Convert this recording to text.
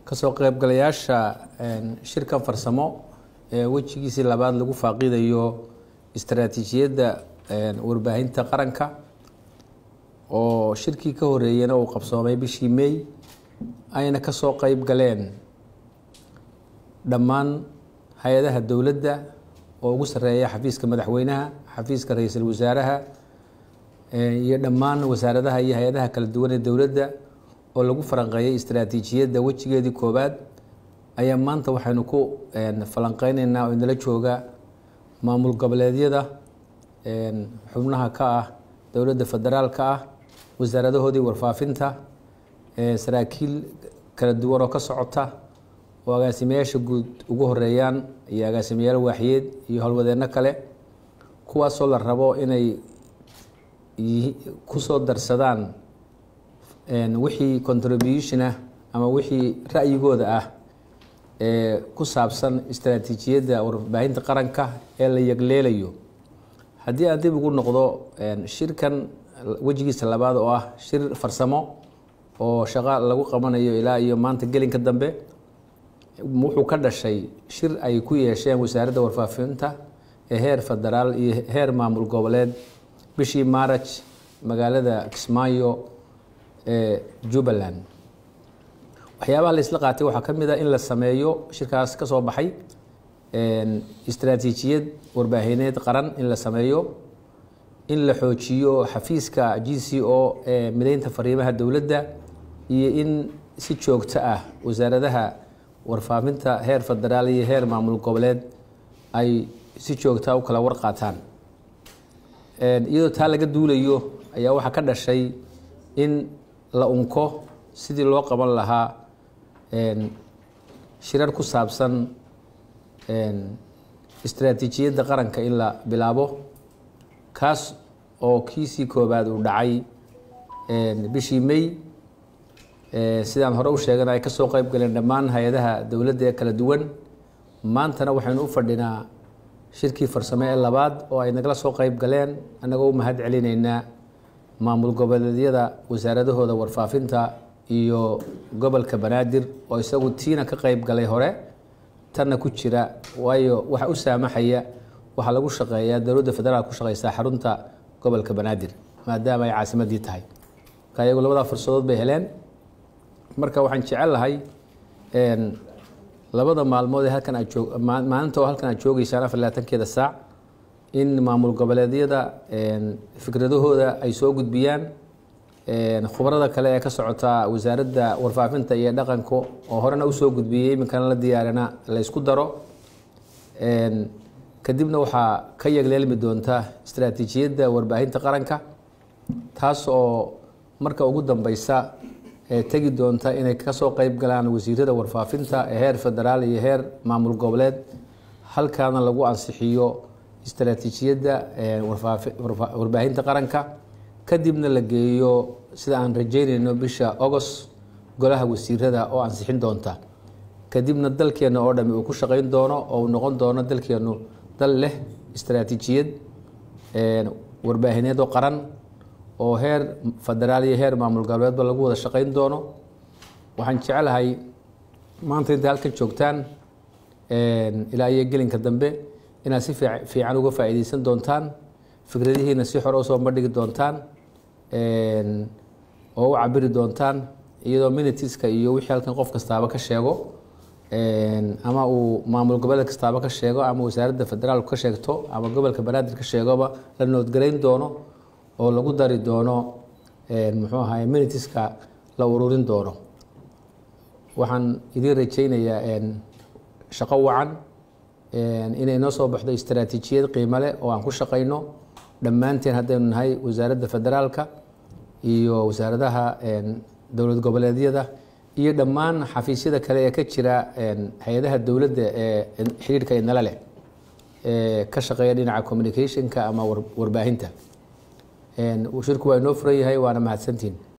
kasoo qaybgalayaasha shirkan farsamo ee wajigiisii labaad lagu faaqiidayo istaraatiijiyadda warbaahinta qaranka oo shirkii ka horeeyana uu qabsoomay bishii May ayna kasoo qayb galeen dhammaan hay'adaha dawladda oo ugu sareeya xafiiska madaxweynaha, xafiiska ra'iisul wasaaraha iyo dhammaan wasaaradaha iyo hay'adaha kala duwan ee dawladda oo lagu falanqeeyay istaraatiijiyadda wajigeedii koobaad ayaa maanta waxaynu ku falanqeynaynaa oo inala jooga maamul goboleedyada xubnaha ka ah dawladda federaalka ah wasaaradahoodii warfaafinta saraakiil kala duwan oo ka socota oo agaasimayaasha guud ugu horeeyaan iyo agaasimayaal waaxyeed iyo howlwadeenno kale kuwaasoo la rabo inay ku soo darsadaan wixii contribution ah ama wixii ra'yigooda ah ee ku saabsan istaraatiijiyadda warbaahinta qaranka ee la yagleelayo. haddii aan dib ugu noqdo shirkan wajigiisa labaad oo ah shir farsamo oo shaqo lagu qabanayo ilaa iyo maanta gelinka dambe wuxuu ka dhashay shir ay ku yeesheen wasaaradda warfaafinta ee heer federaal iyo heer maamul goboleed bishii March magaalada Kismaayo ee Jubbaland. waxyaabaha la isla qaatay waxaa ka mid ah in la sameeyo shirkaas ka soo baxay istaraatiijiyad warbaahineed qaran in la sameeyo, in la xoojiyo xafiiska GCO ee mideynta fariimaha dawladda iyo in si joogto ah wasaaradaha warfaafinta heer federaal iyo heer maamul goboleed ay si joogto ah u kala warqaataan. iyadoo taa laga duulayo ayaa waxaa ka dhashay in la unko sidii loo qaban lahaa shirar ku saabsan istaraatiijiyadda qaranka in la bilaabo, kaas oo kiisii koobaad uu dhacay bishii May. sidaan hore u sheegana ay kasoo qayb galeen dhammaan hay'adaha dawladda ee kala duwan. maantana waxaynu u fadhinaa shirkii farsamo ee labaad oo ay nagala soo qayb galeen annagoo u mahad celinaynaa maamul goboleedyada wasaaradahooda warfaafinta iyo gobolka Banaadir oo isagu tiina ka qayb galay hore tanna ku jira, waayo waxa u saamaxaya waxa lagu shaqeeyaa dawladda federaalka ku shaqeysa xarunta gobolka Banaadir maadaama ay caasimadii tahay. ayagu labada fursadood bay heleen. marka waxaan jecelahay labada maalmood ee halkan ay maalinta oo halkan ay joogaysaan 24 saac in maamul goboleedyada fikradahooda ay soo gudbiyaan, khubarada kale ee ka socota wasaaradda warfaafinta iyo dhaqanka oo horena u soo gudbiyay iminkana la diyaarina la isku daro. kadibna waxaa ka yagleelmi doonta istaraatiijiyadda warbaahinta qaranka, taas oo marka ugu dambeysa tagi doonta inay ka soo qayb galaan wasiirada warfaafinta ee heer federaal iyo heer maamul goboleed, halkaana lagu ansixiyo istaraatiijiyadda warbaahinta qaranka, kadibna la geeyo sida aan rajeynayno bisha August golaha wasiirada oo ansixin doonta. kadibna dalkeena oo dhami uu ku shaqeyn doono oo noqon doono dalkeenu dal leh istaraatiijiyad warbaahineed oo qaran oo heer federaal iyo heer maamul goboleedba lagu wada shaqeyn doono. waxaan jecelahay maanta inta halkan joogtaan ilaa iyo gelinka dambe inaad si fiican uga faa'iideysan doontaan, fikradihiina si xor soo bandhigi doontaan oo u cabiri doontaan iyadoo minuteska iyo wixii halkan qof kastaaba ka sheego ama uu maamul goboleed kastaaba ka sheego ama wasaaradda federaalku ka sheegto ama gobolka Banaadir ka sheegoba la noodgarayn doono oo lagu dari doono muxuu ahaay minuteska la ururin doono. waxaan idin rajaynayaa shaqo wacan inay noo soo baxdo istaraatiijiyad qiimo leh oo aan ku shaqeyno dhammaanteen haddaynu nahay wasaaradda federaalka iyo wasaaradaha dowlad goboleedyada iyo dhammaan xafiisyada kale ee ka jira hay'adaha dawladda ee xiriirka inala leh ka shaqeeya dhinaca communicationka ama warbaahinta. shirku waa inoo furan yahay, waana mahadsantiin.